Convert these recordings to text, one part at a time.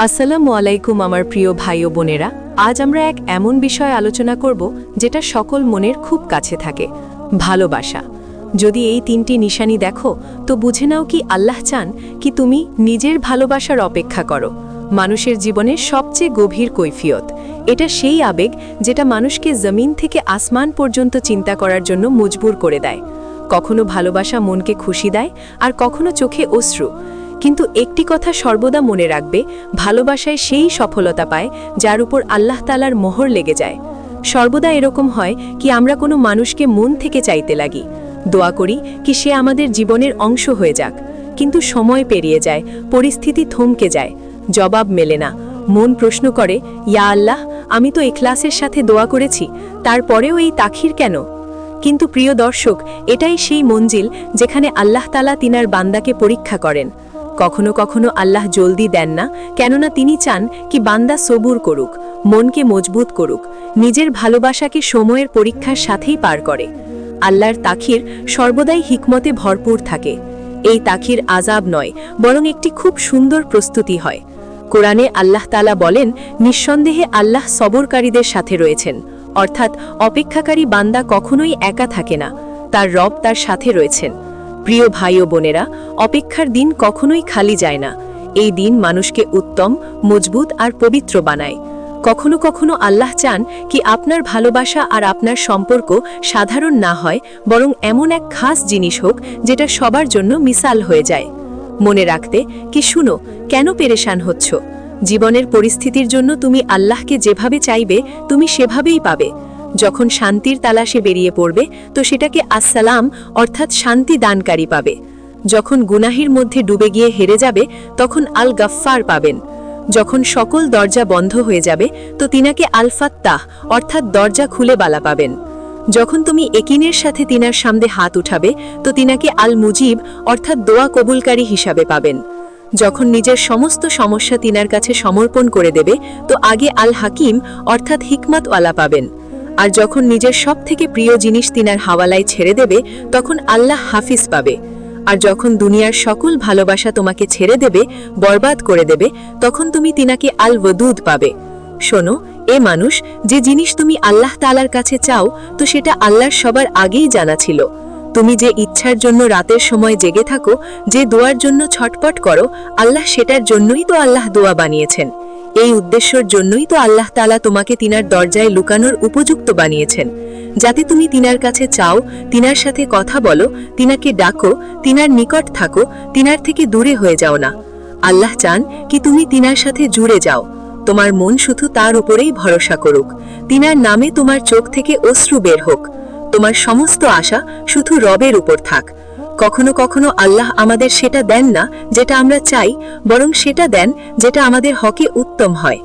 আসসালামু আলাইকুম আমার প্রিয় ভাই ও বোনেরা। আজ আমরা এক এমন বিষয় আলোচনা করব যেটা সকল মনের খুব কাছে থাকে, ভালোবাসা। যদি এই তিনটি নিশানি দেখো তো বুঝে নাও কি আল্লাহ চান কি তুমি নিজের ভালোবাসার অপেক্ষা করো। মানুষের জীবনের সবচেয়ে গভীর কৈফিয়ত এটা সেই আবেগ যেটা মানুষকে জমিন থেকে আসমান পর্যন্ত চিন্তা করার জন্য মজবুর করে দেয়। কখনো ভালোবাসা মনকে খুশি দেয় আর কখনো চোখে অশ্রু। কিন্তু একটি কথা সর্বদা মনে রাখবে, ভালোবাসায় সেই সফলতা পায় যার উপর আল্লাহ তাআলার মোহর লেগে যায়। সর্বদা এরকম হয় কি আমরা কোনো মানুষকে মন থেকে চাইতে লাগি, দোয়া করি কি সে আমাদের জীবনের অংশ হয়ে যাক, কিন্তু সময় পেরিয়ে যায়, পরিস্থিতি থমকে যায়, জবাব মেলে না। মন প্রশ্ন করে, ইয়া আল্লাহ, আমি তো ইখলাসের সাথে দোয়া করেছি, তারপরেও এই তাখির কেন? কিন্তু প্রিয় দর্শক, এটাই সেই মঞ্জিল যেখানে আল্লাহ তাআলা তিনার বান্দাকে পরীক্ষা করেন। কখনো কখনো আল্লাহ জলদি দেন না, কেননা তিনি চান কি বান্দা সবুর করুক, মনকে মজবুত করুক, নিজের ভালোবাসাকে সময়ের পরীক্ষার সাথেই পার করে। আল্লাহর তাখির সর্বদাই হিকমতে ভরপুর থাকে। এই তাখির আযাব নয়, বরং একটি খুব সুন্দর প্রস্তুতি হয়। কোরআনে আল্লাহ তাআলা বলেন, নিঃসন্দেহে আল্লাহ সবরকারীদের সাথে রয়েছেন, অর্থাৎ অপেক্ষাকারী বান্দা কখনোই একা থাকে না, তার রব তার সাথে রয়েছেন। প্রিয় ভাই ও বোনেরা, অপেক্ষার দিন কখনোই খালি যায় না। এই দিন মানুষকে উত্তম, মজবুত আর পবিত্র বানায়। কখনো কখনো আল্লাহ চান কি আপনার ভালোবাসা আর আপনার সম্পর্ক সাধারণ না হয়, বরং এমন এক খাস জিনিস হোক যেটা সবার জন্য মিসাল হয়ে যায়। মনে রাখতে কি শুনো, কেন পেরেশান হচ্ছ? জীবনের পরিস্থিতির জন্য তুমি আল্লাহকে যেভাবে চাইবে তুমি সেভাবেই পাবে। যখন শান্তির তালাশে বেরিয়ে পড়বে তো সেটাকে আসসালাম অর্থাৎ শান্তি দানকারী পাবে। যখন গুনাহের মধ্যে ডুবে গিয়ে হেরে যাবে তখন আল গাফফার পাবেন। যখন সকল দরজা বন্ধ হয়ে যাবে তো তিনাকে আল ফাত্তাহ অর্থাৎ দরজা খুলে বালা পাবেন। যখন তুমি একিনের সাথে তিনার সামনে হাত উঠাবে তো তিনাকে আল মুজিব অর্থাৎ দোয়া কবুলকারী হিসাবে পাবেন। যখন নিজের সমস্ত সমস্যা তিনার কাছে সমর্পণ করে দেবে তো আগে আল হাকিম অর্থাৎ হিকমতওয়ালা পাবেন। আর যখন নিজের সব থেকে প্রিয় জিনিস তিনার হাওয়ালায় ছেড়ে দেবে তখন আল্লাহ হাফিজ পাবে। আর যখন দুনিয়ার সকল ভালোবাসা তোমাকে ছেড়ে দেবে, বরবাদ করে দেবে, তখন তুমি তিনাকে আল ওয়াদুদ পাবে। শোনো এ মানুষ, যে জিনিস তুমি আল্লাহ তাআলার কাছে চাও তো সেটা আল্লাহর সবার আগেই জানা ছিল। তুমি যে ইচ্ছার জন্য রাতের সময় জেগে থাকো, যে দোয়ার জন্য ছটপট করো, আল্লাহ সেটার জন্যই তো আল্লাহ দোয়া বানিয়েছেন। এই উদ্দেশ্যের জন্যই তো আল্লাহ তাআলা তোমাকে তিনার দরজায় লুকানোর উপযুক্ত বানিয়েছেন, যাতে তুমি তিনার কাছে চাও, তিনার সাথে কথা বলো, তিনাকে ডাকো, তিনার নিকট থাকো, তিনার থেকে দূরে হয়ে যাও না। আল্লাহ চান কি তুমি তিনার সাথে জুড়ে যাও, তোমার মন শুধু তার উপরেই ভরসা করুক, তিনার নামে তোমার চোখ থেকে অশ্রু বের হোক, তোমার সমস্ত আশা শুধু রবের উপর থাক। কখনো কখনো আল্লাহ আমাদের সেটা দেন না যেটা আমরা চাই, বরং সেটা দেন যেটা আমাদের হকে উত্তম হয়।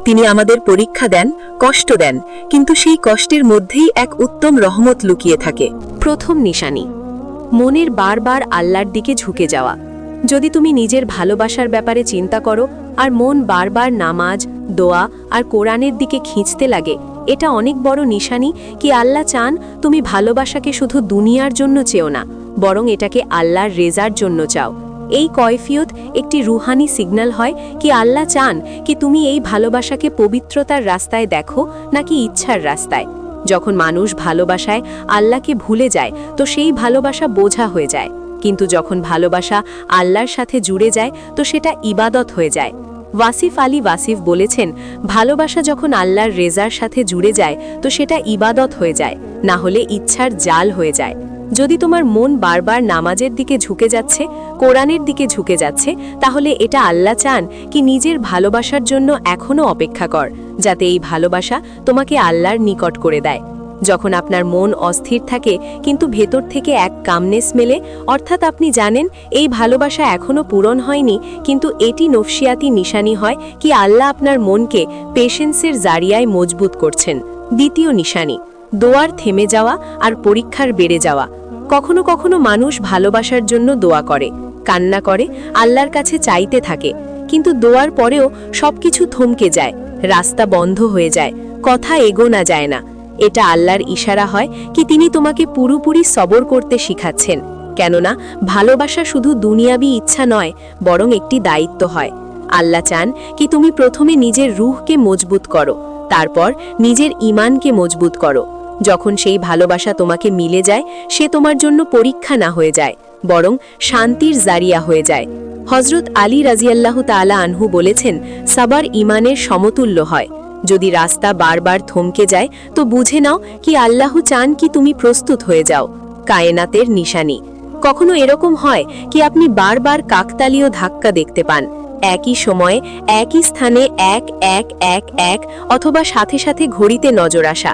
তিনি আমাদের পরীক্ষা দেন, কষ্ট দেন, কিন্তু সেই কষ্টের মধ্যেই এক উত্তম রহমত লুকিয়ে থাকে। প্রথম নিশানি, মনের বারবার আল্লাহর দিকে ঝুঁকে যাওয়া। যদি তুমি নিজের ভালোবাসার ব্যাপারে চিন্তা করো আর মন বারবার নামাজ, দোয়া আর কোরআনের দিকে খিঁচতে লাগে, এটা অনেক বড় নিশানি কি আল্লাহ চান তুমি ভালোবাসাকে শুধু দুনিয়ার জন্য চেও না, বরং এটাকে আল্লাহর রেজার জন্য চাও। এই কয়ফিয়ত একটি রুহানি সিগন্যাল হয় কি আল্লাহ চান কি তুমি এই ভালোবাসাকে পবিত্রতার রাস্তায় দেখো নাকি ইচ্ছার রাস্তায়। যখন মানুষ ভালোবাসায় আল্লাহকে ভুলে যায় তো সেই ভালোবাসা বোঝা হয়ে যায়, কিন্তু যখন ভালোবাসা আল্লাহর সাথে জুড়ে যায় তো সেটা ইবাদত হয়ে যায়। ওয়াসিফ আলী ওয়াসিফ বলেছেন, ভালোবাসা যখন আল্লাহর রেজার সাথে জুড়ে যায় তো সেটা ইবাদত হয়ে যায়, না হলে ইচ্ছার জাল হয়ে যায়। যদি তোমার মন বারবার নামাজের দিকে ঝুঁকে যাচ্ছে, কোরআনের দিকে ঝুঁকে যাচ্ছে, তাহলে এটা আল্লাহ চান কি নিজের ভালোবাসার জন্য এখনো অপেক্ষা কর, যাতে এই ভালোবাসা তোমাকে আল্লাহর নিকট করে দেয়। যখন আপনার মন অস্থির থাকে কিন্তু ভেতর থেকে এক কামনেস মেলে, অর্থাৎ আপনি জানেন এই ভালোবাসা এখনো পূরণ হয়নি, কিন্তু এটি নফসিয়াতি নিশানি হয় কি আল্লাহ আপনার মনকে পেশেন্সের জারিয়ায় মজবুত করছেন। দ্বিতীয় নিশানি, দোয়ার থেমে যাওয়া আর পরীক্ষার বেড়ে যাওয়া। কখনো কখনো মানুষ ভালোবাসার জন্য দোয়া করে, কান্না করে, আল্লাহর কাছে চাইতে থাকে, কিন্তু দোয়ার পরেও সবকিছু থমকে যায়, রাস্তা বন্ধ হয়ে যায়, কথা এগোনা যায় না। এটা আল্লাহর ইশারা হয় কি তিনি তোমাকে পুরোপুরি সবর করতে শিখাচ্ছেন। কেননা ভালোবাসা শুধু দুনিয়াবি ইচ্ছা নয়, বরং একটি দায়িত্ব হয়। আল্লাহ চান কি তুমি প্রথমে নিজের রূহকে মজবুত করো, তারপর নিজের ঈমানকে মজবুত করো। যখন সেই ভালোবাসা তোমাকে মিলে যায়, সে তোমার জন্য পরীক্ষা না হয়ে যায়, বরং শান্তির জারিয়া হয়ে যায়। হযরত আলী রাদিয়াল্লাহু তাআলা আনহু বলেছেন, সাবার ঈমানের সমতুল্য হয়। যদি রাস্তা বারবার থমকে যায়, তো বুঝে নাও কি আল্লাহ চান কি তুমি প্রস্তুত হয়ে যাও। কায়েনাতের নিশানি। কখনো এরকম হয় কি আপনি বারবার কাকতালীয় ধাক্কা দেখতে পান, একই সময়ে একই স্থানে এক এক এক এক, অথবা সাথে সাথে ঘড়িতে নজর আসা,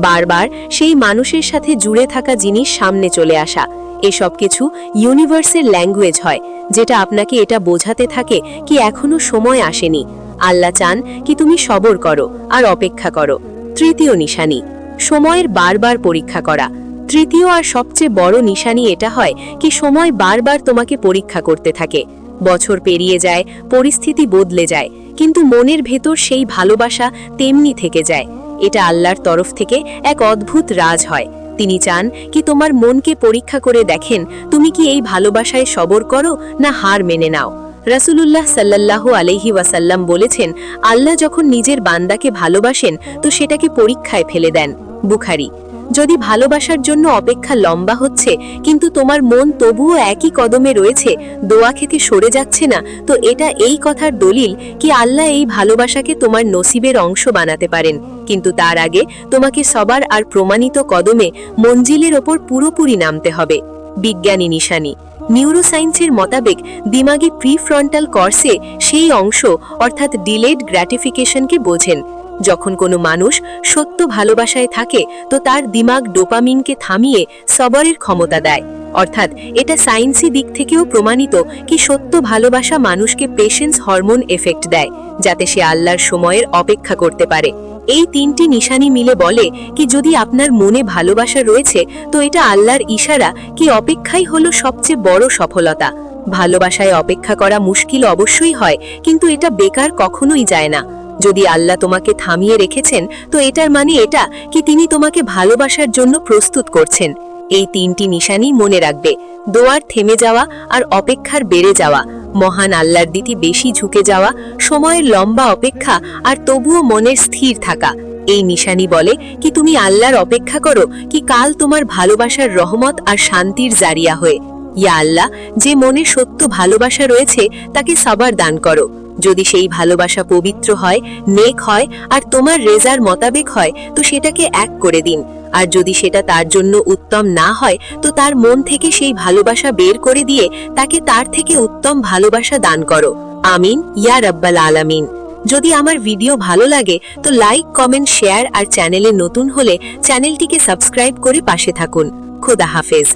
বারবার সেই মানুষের সাথে জুড়ে থাকা জিনিস সামনে চলে আসা। এসব কিছু ইউনিভার্সের ল্যাঙ্গুয়েজ হয়, যেটা আপনাকে এটা বোঝাতে থাকে কি এখনো সময় আসেনি। আল্লাহ চান কি তুমি সবর করো আর অপেক্ষা করো। তৃতীয় নিশানি, সময়ের বারবার পরীক্ষা করা। তৃতীয় আর সবচেয়ে বড় নিশানি এটা হয় কি সময় বারবার তোমাকে পরীক্ষা করতে থাকে। বছর পেরিয়ে যায়, পরিস্থিতি বদলে যায়, কিন্তু মনের ভেতর সেই ভালোবাসা তেমনি থেকে যায়। এটা আল্লাহর তরফ থেকে এক অদ্ভুত রাজ হয়। তিনি চান কি তোমার মনকে পরীক্ষা করে দেখেন তুমি কি এই ভালোবাসায় সবর করো না হার মেনে নাও। রাসূলুল্লাহ সাল্লাল্লাহু আলাইহি ওয়াসাল্লাম বলেছেন, আল্লাহ যখন নিজের বান্দাকে ভালোবাসেন তো সেটাকে পরীক্ষায় ফেলে দেন। বুখারী। যদি ভালোবাসার জন্য অপেক্ষা লম্বা হচ্ছে কিন্তু তোমার মন তবুও একই কদমে রয়েছে, দোয়া খেতে সরে যাচ্ছে না, তো এটা এই কথার দলিল কি আল্লাহ এই ভালোবাসাকে তোমার নসিবের অংশ বানাতে পারেন। কিন্তু তার আগে তোমাকে সবার আর প্রমাণিত কদমে মঞ্জিলের ওপর পুরোপুরি নামতে হবে। বিজ্ঞানী নিশানি। নিউরোসায়েন্সের মোতাবেক দিমাগী প্রিফ্রন্টাল কর্সে সেই অংশ অর্থাৎ ডিলেড গ্র্যাটিফিকেশনকে বোঝেন। যখন কোনো মানুষ সত্য ভালোবাসায় থাকে তো তার দিমাগ ডোপামিনকে থামিয়ে সবরের ক্ষমতা দেয়। অর্থাৎ এটা সায়েন্সি দিক থেকেও প্রমাণিত কি সত্য ভালোবাসা মানুষকে পেশেন্স হরমোন এফেক্ট দেয়, যাতে সে আল্লাহর সময়ের অপেক্ষা করতে পারে। এই তিনটি নিশানি মিলে বলে কি যদি আপনার মনে ভালোবাসা রয়েছে তো এটা আল্লাহর ইশারা কি অপেক্ষাই হলো সবচেয়ে বড় সফলতা। ভালোবাসায় অপেক্ষা করা মুশকিল অবশ্যই হয়, কিন্তু এটা বেকার কখনোই যায় না। যদি আল্লাহ তোমাকে থামিয়ে রেখেছেন তো এটার মানে এটা কি তিনি তোমাকে ভালোবাসার জন্য প্রস্তুত করছেন। এই তিনটি নিশানি মনে রাখবে: দোয়ার থেমে যাওয়া আর অপেক্ষার বেড়ে যাওয়া, মহান আল্লাহর দিকে বেশি ঝুঁকে যাওয়া, সময়ের লম্বা অপেক্ষা আর তবুও মনের স্থির থাকা। এই নিশানি বলে কি তুমি আল্লাহর অপেক্ষা করো কি কাল তোমার ভালোবাসার রহমত আর শান্তির জারিয়া হয়ে। ইয়া আল্লাহ, যে মনে সত্য ভালোবাসা রয়েছে তাকে সাবার দান করো। যদি সেই ভালোবাসা পবিত্র হয়, নেক হয় আর তোমার রেজার মোতাবেক হয় তো সেটাকে এক করে দিন। আর যদি সেটা তার জন্য উত্তম না হয় তো তার মন থেকে সেই ভালোবাসা বের করে দিয়ে তাকে তার থেকে উত্তম ভালোবাসা দান করো। আমিন ইয়া রাব্বাল আলামিন। যদি আমার ভিডিও ভালো লাগে তো লাইক, কমেন্ট, শেয়ার আর চ্যানেলে নতুন হলে চ্যানেলটিকে সাবস্ক্রাইব করে পাশে থাকুন। খোদা হাফেজ।